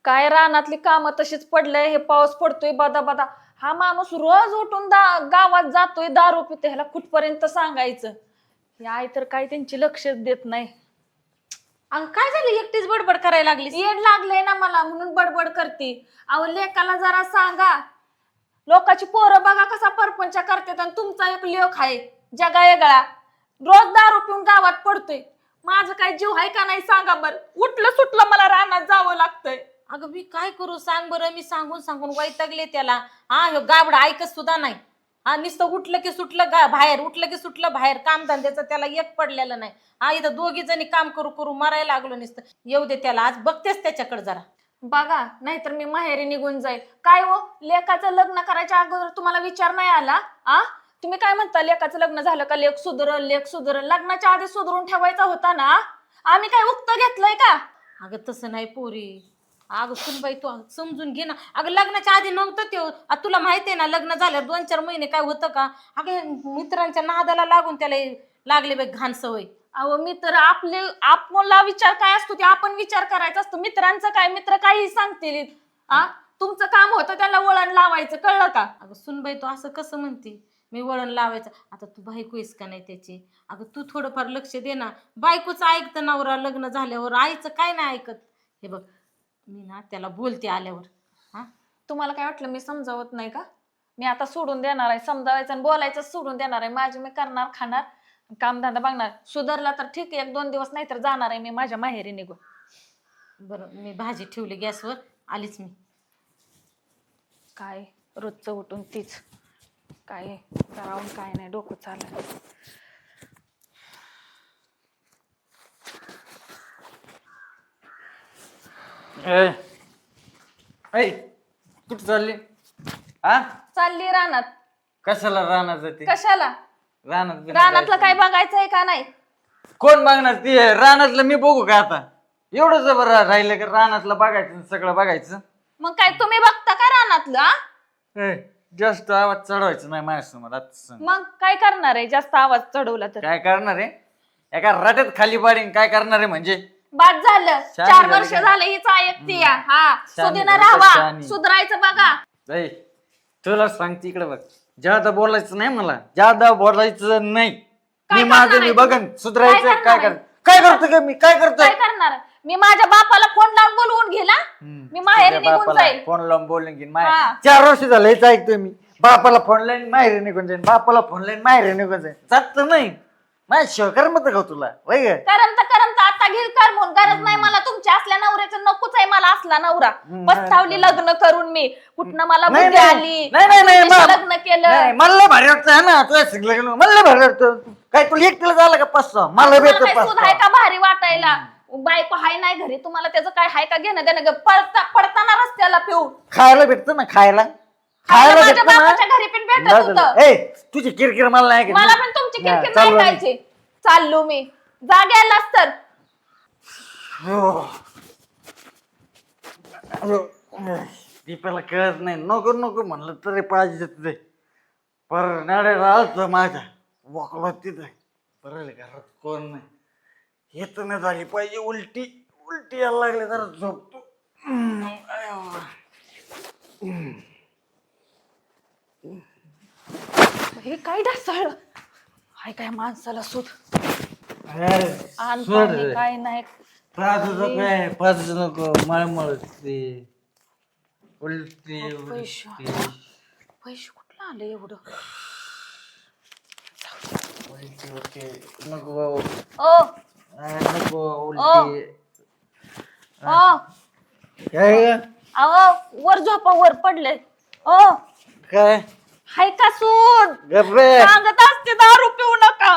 काय रानातली कामं तशीच पडलंय, हे पाऊस पडतोय बदा बदा. हा माणूस रोज उठून गावात जातोय, दारू पितोय, ह्याला कुठपर्यंत सांगायचं. ही आई तर काय त्यांची लक्षच देत नाही. अगं काय झालं एकटीच बडबड करायला लागली? येड लागलंय ना मला म्हणून बडबड करते. अहो लेकाला जरा सांगा. लोकांची पोरं बघा कसा परपंच करतात आणि तुमचा एक लेक आहे जगा वेगळा, रोज दारू पिऊन गावात पडतोय. माझं काय जीव आहे का नाही सांगा बर. उठलं सुटलं मला रानात जावं लागतंय. अगं मी काय करू सांग बरं, मी सांगून सांगून वैतागले त्याला. हा ह्यो गाबडा ऐकत सुद्धा नाही. हा नुसतं उठलं की सुटलं बाहेर, उठलं की सुटलं बाहेर, काम धंद्याचं त्याला एक पडलेलं नाही. हा इथं दोघी जणी काम करू करू मरायला लागलो नुसतं. येऊ दे त्याला, आज बघतेच त्याच्याकडे जरा. बघा नाहीतर मी माहेरी निघून जाईल. काय हो लेकाचं लग्न करायच्या अगोदर तुम्हाला विचार नाही आला? तुम्ही काय म्हणता लेकाचं लग्न झालं का लेक सुधरल लेक सुधरल? लग्नाच्या आधी सुधरून ठेवायचा होता ना. आम्ही काय उक्त घेतलंय का? अगं तसं नाही पोरी. अगं सुनबाई तू समजून घे ना. अगं लग्नाच्या आधी नव्हतं ते, तुला माहिती आहे ना लग्न झाल्यावर 2-4 महिने काय होतं का? अगं मित्रांच्या नादाला लागून त्याला लागले बाई घाण सवय. अहो मित्र आपला विचार काय असतो ते आपण विचार करायचा असतो. मित्रांचं काय, मित्र काही सांगतील. तुमचं काम होतं त्याला वळण लावायचं, कळलं का? अगं सुनबाई तू असं कसं म्हणते? मी वळण लावायचं? आता तू बायको आहेस का नाही त्याची? अगं तू थोडंफार लक्ष दे ना. बायकोचं ऐकतं नवरा लग्न झाल्यावर, आईचं काय नाही ऐकत. हे बघ मी ना त्याला बोलते आल्यावर. तुम्हाला काय वाटलं मी समजावत नाही का? मी आता सोडून देणार आहे, समजावायचं आणि बोलायचं सोडून देणार आहे. माझे मी करणार, खाणार, कामधंदा बघणार. सुधारला तर ठीक आहे, 1-2 दिवस नाही तर जाणार आहे मी माझ्या माहेरी निघून. बरं मी भाजी ठेवली गॅसवर, आलीच मी. काय रोजचं उठून तीच, काय करावून काय नाही, डोकं चाललं. कुठं चालली? चालली रानात. कशाला रानात जाते? कशाला? रानातलं रानातलं काय बघायचंय का नाही? कोण बघणार? ती रानातलं मी बघू का आता? एवढं जबर राहिलं का रानातलं बघायचं, सगळं बघायचं? मग काय तुम्ही बघता का रानातलं? जास्त आवाज चढवायचं नाही माझ्यासमोर आता. मग काय करणार आहे जास्त आवाज चढवला तर? काय करणार आहे? एका रट्यात खाली पाडीन. काय करणार आहे म्हणजे? बाद झालं. शानी 4 झाली वर्ष का? झाले हीच ऐकते. हा शानी सुधीनं झाली, राहावा, शानी. सुधरायचं बघा. तुला सांगते इकडे बघ, जादा बोलायचं नाही मला, जादा बोलायचं नाही. काय मी माझं करणार मी आहे बघन तू? सुधरायचं. काय काय करणार कर काय करतो का मी? काय करतोय? काय करणार? मी माझ्या बापाला फोन लावून बोलवून घेला. मी माहेरी निघून जाईल. फोन लावून बोलून घेईन. हा. 4 वर्ष झालं हेच ऐकतोय मी. बापाला फोन लाईन माहेरी निघून जाईन, बापाला फोन लाईन माहेरी निघून जाईन. जात नाही माझ्या शिवकर मत का तुला? वय ग करमत आता घेईल कर म्हणून. गरज नाही मला तुमच्या असल्या नवऱ्याचं, नकोच आहे मला असला नवरा. पस्तावली लग्न करून मी. कुठनं मला नाही, बुद्धी नाही. आली, नाही, नाही, नाही, तुमच्याशी लग्न केलं. नाही, मला लय भारी वाटतं ना तुला सगळं. मला लय भारी वाटतं. काय तुला एकटीला झालं का 5-6? मला तुम्हाला भेटत काय सुध आहे का भारी वाटायला? बायको हाय नाही घरी, तुम्हाला त्याचं काय हाय का घेणं देणं? पडताना रस्त्याला पिऊ खायला भेटतं ना, खायला माझ्या भेटतं बापाच्या घरी पण भेटत होतं. ना. ए तुझी किरकिर मला नाही ऐकायची. मला पण तुमची हा, किरकिर चाललो नाही आम्ही. खायची. चाललो मी जाग्यालाच तर. दीपाला कळत नाही. नको नको म्हणलं तरी पाहिजे तिथे. पर नाडे राहतो माझ्या वाकला तिथे. बरं घरात कोण नाही. हे तर नाही झाली पाहिजे. उलटी उलटी यायला लागले, जरा झोपतो. हे काय ढासळ हाय काय माणसाला सूद सोड रे. काय नाही. काय पाच नको मळमळ ते उलटी पैसे उलटी पैसे कुठलं आलं एवढं? उलटी उलटी नको ओ नको उलटी. ओ काय ग? अहो वर झोपा, वर पडले. ओ काय हाय का सूद? गप्रे सांगत असते दारू पिऊ नका.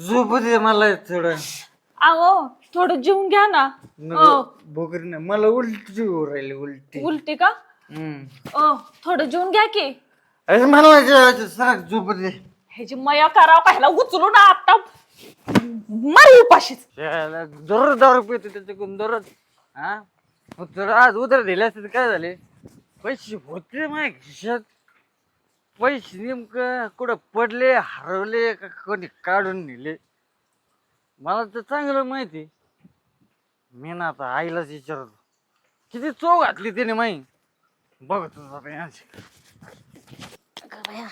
झोप दे मला थोडं. अहो थोडं जेवून घ्या ना. भोकरी नाही मला उलटी होऊ राहिली. उलटी उलटी का? ओ थोडं जेवून घ्या की. अरे मला सरक झोप दे. ह्याची मया करावं का? ह्याला उचलू ना आता मारू उपाशीच. दररोज दारू पितो त्याच्याकडून दररोज. हा तर आज उधार दिले असते तर काय झाले? पैसे होते माझ्या खिशात. पैसे नेमकं कुठं पडले, हरवले का कोणी काढून नेले मला तर चांगलं माहिती. मी ना आता आईलाच विचारतो किती चव घातली तिने माई बघतो आता यांची. अगं बाया,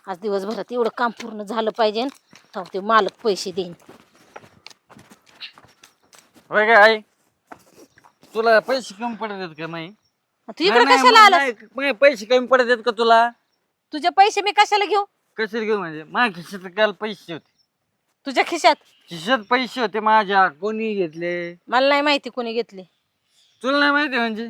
आज दिवसभरात एवढं काम पूर्ण झालं पाहिजे तेव्हा ते मालक पैसे देईन. होय काय आई तुला पैसे कमी पडत आहेत का माई? तू इकडे कशाला आलास? नाही पैसे कमी पडत आहेत का तुला? तुझे पैसे मी कशाला घेऊ? कसे घेऊ म्हणजे माझ्या खिशात काल पैसे होते. तुझ्या खिशात? खिशात पैसे होते माझ्या कोणी घेतले मला नाही माहिती कोणी घेतले. तुला नाही माहिती म्हणजे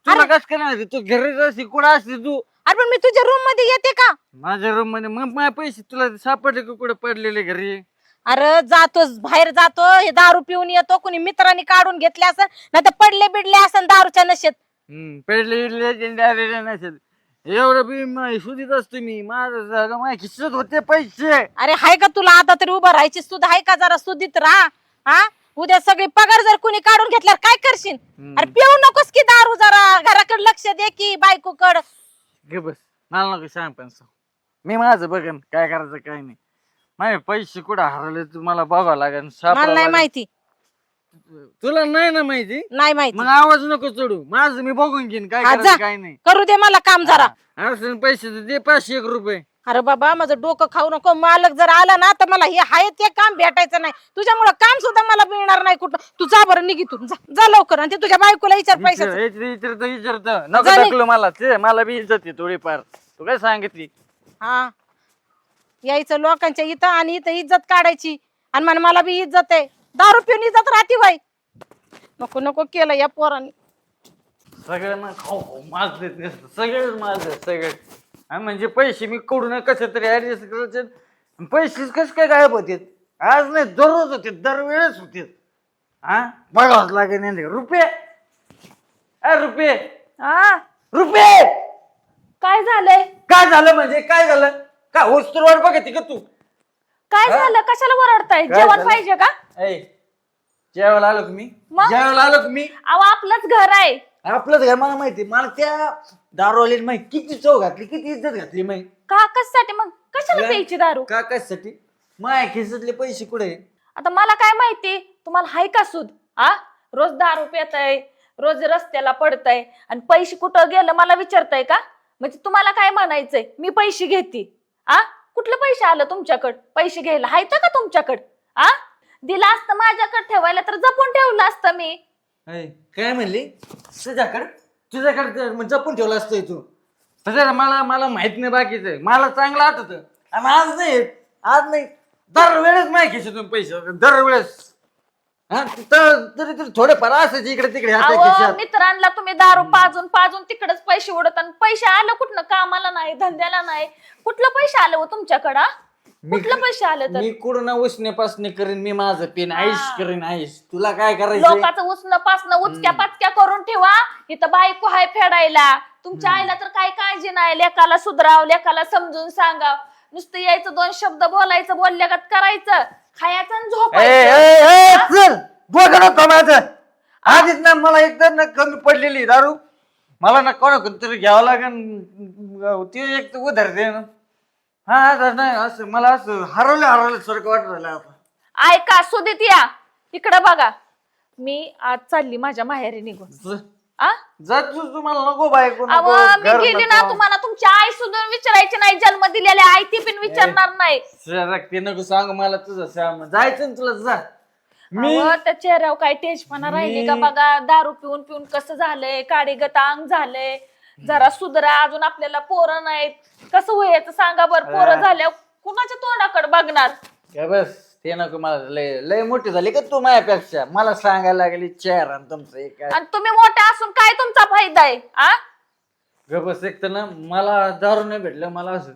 तुला कस काय माहिती? तू घरीच असते कुठं असते तू? अरे पण मी तुझ्या रूम मध्ये येते का? माझ्या रूम मध्ये मग माझे पैसे तुला सापडले का कुठे पडलेले घरी? अरे जातो बाहेर जातो, हे दारू पिऊन येतो, कोणी मित्रांनी काढून घेतले असेल नाही तर पडले बिडले असेल दारूच्या नशेत. पडले इडले नसेल एवढं बी सुधीत असतो मी. माझ्या खिशात होते पैसे. अरे हाय का तुला आता तरी उभं राहायची सुद्धा आहे का? जरा सुधीत राहा. हा उद्या सगळी पगार जर कोणी काढून घेतल्यावर काय करशील? अरे पिऊ नकोस की दारू, जरा घराकडे लक्ष दे की बायकोकड. गे बस मला नको सांग पण मी माझं बघन काय करायचं काय नाही. माझे पैसे कुठं हरवले तुम्हाला बघावं लागेल. मला नाही माहिती. तुला नाही ना माहिती? नाही माहिती. मग आवाज नको चढू. माझं मी बघून घेईन काय हा, करायचं जा. काय नाही. करू दे मला काम जरा. असं पैसे तर दे 501 रुपये. अरे बाबा माझं डोकं खाऊ नको. मालक जर आला ना तर मला हे हाय ते काम भेटायचं नाही. तुझ्यामुळे काम सुद्धा मला मिळणार नाही कुठं. तू जा बरं निघितून जा लवकर. आणि ते तुझ्या बायकोला विचार पैशाचं. विचारत नको जा निघ. टाकलो मला ते मला बी इज्जत आहे थोडीफार. तू काय सांगितली? हा यायचं लोकांच्या इथं आणि इथं इज्जत काढायची आणि मला बी इज्जत आहे. दारू पिऊन इज्जत राहते बाई. नको नको केलं या पोरांनी. सगळ्यांना खाऊ खाऊ माज देत नसतं. सगळेच माज देत सगळे. म्हणजे पैसे मी कडून कसं तरी ऍडजस्ट करायचे. पैसे कस काय गायब होते? आज नाही दररोज होते, दरवेळेस होते. हा बघावंच लागेल. रुपये रुपये हा रुपये काय झालंय? काय झालं म्हणजे काय झालं? काय होस्तूर वाट बघते का तू? काय झालं? कशाला ओरडताय? काय जेवण झालं? पाहिजे का? जेवायला आलो मी. मग? जेवायला आलो मी. अहो आपलंच घर आहे. आपलंच घर मला माहिती. मला त्या दारूवाली माहिती किती चव घातली, किती इज्जत घातली माहिती. का कशासाठी मग? कशाला काय? प्यायची दारू? का कशासाठी? माझ्या खिशातले पैसे कुठे? आता मला काय माहिती तुम्हाला हाय का सूद? आ रोज दारू पिताय, रोज रस्त्याला पडताय आणि पैसे कुठं गेलं मला विचारताय का? म्हणजे तुम्हाला काय म्हणायचंय? मी पैसे घेते. आ कुठलं पैसे आलं तुमच्याकडं? पैसे घ्यायला हायत का तुमच्याकडं? आ दिला असतं माझ्याकडे ठेवायला तर जपून ठेवलं असतं मी. काय म्हणली? तुझ्याकडे जपून ठेवलं असतंय तू. मला माहित नाही बाकीचं. मला चांगलं आठवत आणि आज नाही दरवेळेस माझ्या खिशातून पैसे दरवेळेस. हा तरी थोडेफार असायचे इकडे तिकडे हातात अहो खिशात. मित्रांना तुम्ही दारू पाजून पाजून तिकडच पैसे उडत आणि पैसे आलं कुठनं? कामाला नाही, धंद्याला नाही. कुठलं पैसे आलं हो तुमच्याकडं? कुठलं पैसे आलं तर? मी कुठं उसने पासने करीन. मी माझं पेन आईश करीन आईश. तुला काय करायचं? लोकांचं उसणं पासणं उचक्या पाचक्या करून ठेवा. इथं बायको हाय फेडायला. तुमच्या आईला तर काय काळजी नाही. लेकाला सुधराव, लेकाला समजून सांगाव. नुसतं यायचं, 2 शब्द बोलायचं, बोलल्यागत करायचं, खायचं आणि झोपायचं. चल बघ माझं आधीच ना मला एकदम ना कमी पडलेली दारू. मला ना कोणाकडून घ्यावं लागेल. ती एक उधार दे ना. हा नाही असं मला असं हरवलं सारखं वाटत राहिलं आता. ऐका सुदीत या इकडं बघा. मी आज चालली माझ्या माहेरी निघून. जा तुम्हाला नको बायको नको, अहो मी घर गेली ना नको. तुम्हाला तुमची आई सुद्धा विचारायची नाही. जन्म दिलेल्या आई ती पण विचारणार नाही. ते नको सांग मला तुझं श्याम. जायचं ना तुला जा. मी अहो, त्या चेहऱ्यावर काय तेजपणा राहिली का बघा. दारू पिऊन पिऊन कसं झालंय, काडीगत अंग झालंय. जरा सुधरा. अजून आपल्याला पोरं नाहीत. कसं व्हायचं सांगा बरं? पोरं झाल्यावर कुणाच्या तोंडाकडे बघणार? बस ते नको मला. लय लय मोठी झाली का तू माझ्यापेक्षा? मला सांगायला लागली चेहरा तुमचं एक काय. आणि तुम्ही मोठे असून काय तुमचा फायदा आहे? आ बस एक तर ना मला दारू नाही भेटलं. मला असं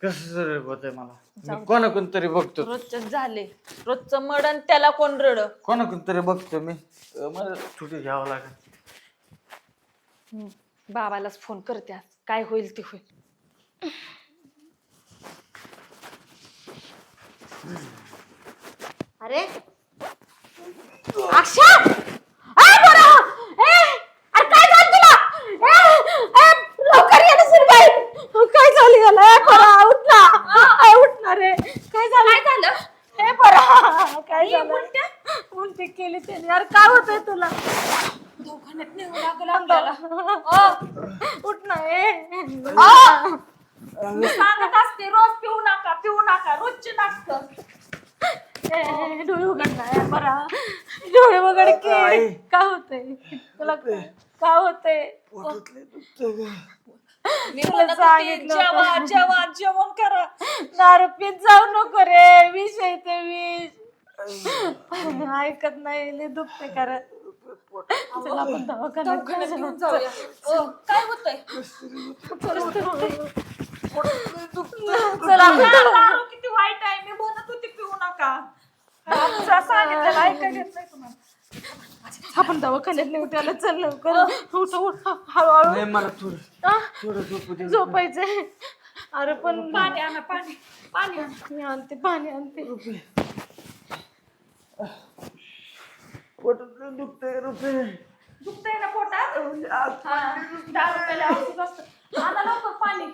कसं होतंय मला. कोणाकोण तरी बघतो. रोजच झाले. रोजचं मडण त्याला कोण रड. कोणाकोण तरी बघतो मी. मला सुट्टी घ्यावं लागेल. बाबालाच फोन करते आज. काय होईल ते होईल. अरे अक्षा अरे काय झालं तुला? लवकर ये ना सुनबाई. काय झालं याला? बरा उठला. उठला रे. काय झालं? काय झालं? हे बरा काय झालं? उलटी केली त्याने. यार का काय होतंय तुला दवाखान्यात नेऊ लागलं आपल्याला उठ ना ए. मी सांगत असते रोज पिऊ नका रोजची नाटक डोळे उघड ना बरा. डोळे उघड की काय होतंय तुला काय होतंय. मी म्हणत होते, जेवण करा दारू पीत जाऊ नको रे. विष आहे ते विष. ऐकत नाही लय दुखते करा. चला आपण दवाखान्यात घेऊन जाऊया. काय होतंय चला दारू किती वाईट आहे मी म्हणत होते पिऊ नका सांगितलं ऐका घेत नाही तुम्हाला आपण दवाखान्यात नेऊ त्याला. चल लवकर उठ उठ हळूहळू. नाही मला थोडं झोपू दे. झोपायचंय. अरे पण पाणी आणा पाणी आणा. मी आणते पाणी आणते. पोटात दुखतंय रुपये. दुखतंय ना पोटात 10 रुपयाला औषध असतं. आणा लवकर पाणी.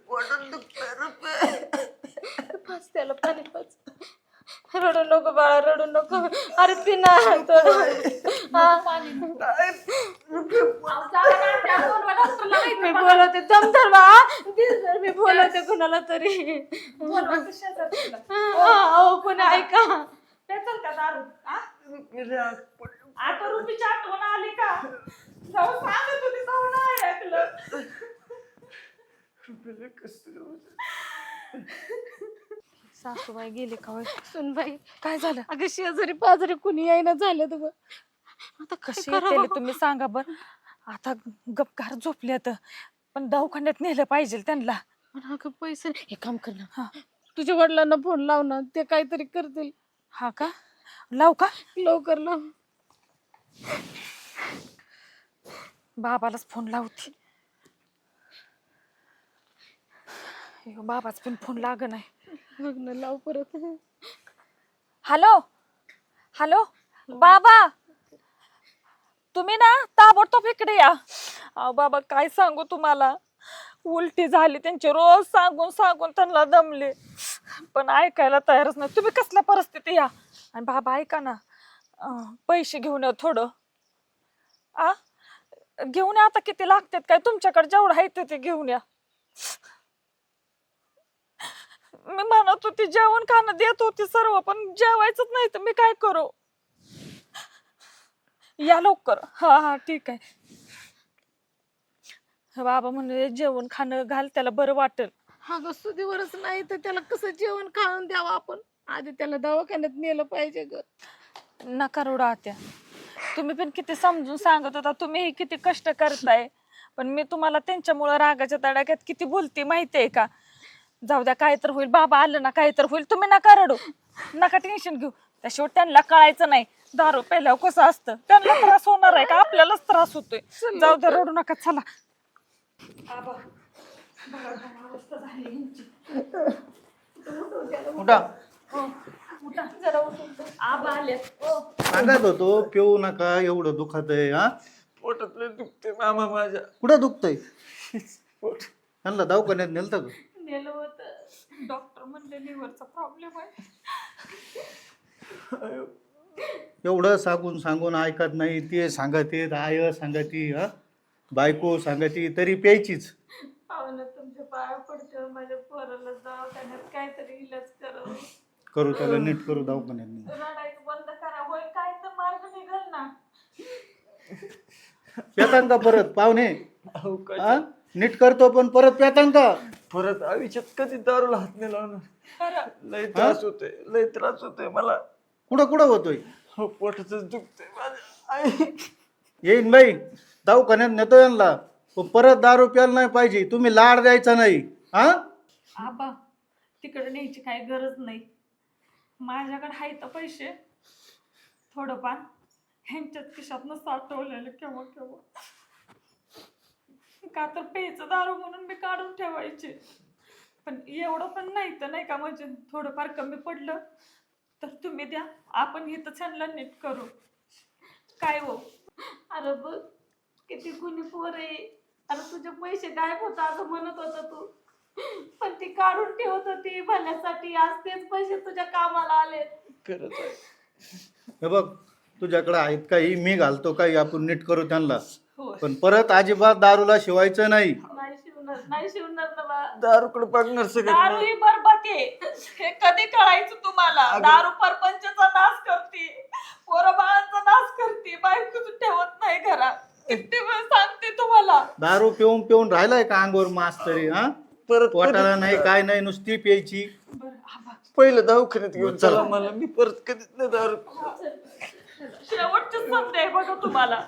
पोटात दुखतंय रुपये. पाच त्याला पाणी पाच. रडू नको बाळा रडू नको. अरे पिना मी बोलवते दम धर बा. मी बोलवते कुणाला तरी. कोणी ऐका. पेचल का दारू 8 रुपयाची आठवण आली का जाऊ सांगत होती जाऊ नाही ऐकलं. सासूबाई गेली का होय. सुनबाई काय झालं. अगं शेजारी पाजारी कुणी यायला झालं तर आता कशी कशी येते तुम्ही सांगा बर. आता गपगार झोपल्यात पण दवाखान्यात नेलं पाहिजे त्यांना. अगं पैसे हे काम कर ना. तुझ्या वडिलांना फोन लाव ना. ते काहीतरी करतील. हा का लाव का लवकर लाव. बाबालाच फोन लावते. बाबाच पण फोन लाग नाही. बघ ना लाव परत. हॅलो हॅलो बाबा तुम्ही ना ताबडतोब इकडे या. अहो बाबा काय सांगू तुम्हाला. उलटी झाली त्यांची. रोज सांगून सांगून त्यांना दमले पण ऐकायला तयारच नाही. तुम्ही कसल्या परिस्थिती या. आणि बाबा ऐका ना पैसे घेऊन या थोडं. घेऊन या. आता किती लागतात काय तुमच्याकडे जेवढं आहे ते घेऊन या. मी म्हणत होती जेवण खाणं देत होती सर्व पण जेवायचंच नाही तर मी काय करू. या लवकर. हा हा ठीक आहे. बाबा म्हणे जेवण खाणं घाल त्याला बरं वाटेल. हा ग सुधीवरच नाही तर त्याला कसं जेवण खाऊन द्यावं आपण. आधी त्याला दवाखान्यात नेलं पाहिजे ग. नका रडू आत्या. तुम्ही पण किती समजून सांगत होता. तुम्ही किती कष्ट करताय पण मी तुम्हाला त्यांच्यामुळे रागाच्या तडाख्यात किती बोलते माहितीये का. जाऊ द्या काय तर होईल. बाबा आलं ना काय तर होईल. तुम्ही नका रडू नका टेन्शन घेऊ. त्याशिवाय त्यांना कळायचं नाही दारू प्यायल्यावर कसं असतं. त्यांना त्रास होणार आहे का आपल्यालाच त्रास होतोय. जाऊ द्या रडू नका. चला आबा आले. सांगत होतो पिऊ नका एवढं दुखत आहे. हा पोटात लय दुखतंय मामा माझ्या. कुठं दुखतंय. त्यांना दवाखान्यात नेलतं का. नेलं होतं डॉक्टर म्हणले लिव्हरचा प्रॉब्लेम आहे. एवढं सांगून सांगून ऐकत नाही. ते सांगते आय सांगती हा बायको सांगती तरी प्यायचीच. पाहुणं तुमच्या पाया पडते माझ्या पोराला दवाखान्यात काहीतरी इलाज करावं. करू त्याला नीट करू दवाखान्यात नेऊ. रडायचं बंद करा. होय काय तर मार्ग निघल ना. पेतान का परत पाहुणे. अहो, काय हा नीट करतो पण परत पेतान का. परत आयुष्यात कधी दारूला हात नाही लावणार. खरं लय त्रास होतोय लय त्रास होतोय मला. कुठं कुठं होतोय. हो पोटातच दुखतंय माझ्या. आई. येईन बाई दवाखान्यात नेतो यांना पण परत दारू प्यायला नाही पाहिजे. तुम्ही लाड द्यायचा नाही. हा आबा तिकडे न्यायची काही गरज नाही. माझ्याकडे आहे तर पैसे थोडंफार ह्यांच्यात खिशातनं साठवलेलं केव्हा केव्हा. का तर प्यायचं दारू म्हणून मी काढून ठेवायचे पण एवढं पण नाही तर नाही का. म्हणजे थोडंफार कमी पडलं तर तुम्ही द्या. आपण इथं छानला नीट करू. काय हो. अरे बघ किती कुणी पोर आहे. अरे तुझे पैसे गायब होता असं म्हणत होता तू पण ती काढून ठेवत होती भल्यासाठी. आज तेच पैसे तुझ्या कामाला आले. खरंच आहे. हे बघ तुझ्याकडे आहेत काही, मी घालतो काही, आपण नीट करू त्यांना. पण परत अजिबात दारूला शिवायचं नाही. नाही शिवणार ना बा. दारूकडे बघणार सगळं दारू ही बरबादी आहे. हे कधी कळायचं तुम्हाला? दारू परपंचाचा नाश करते, पोरं बाळांचा नाश करते, बायको ठेवत नाही घरात. किती वेळ सांगते तुम्हाला. दारू पिऊन पिऊन राहिलाय का अंगावर मास तरी? हा, परत पोटाला नाही काय नाही, नुसती प्यायची. पहिलं दवाखान्यात घेऊन चला. चला मला, मी परत कधीच नाही दारू. शेवटची संधी आहे बघा तुम्हाला.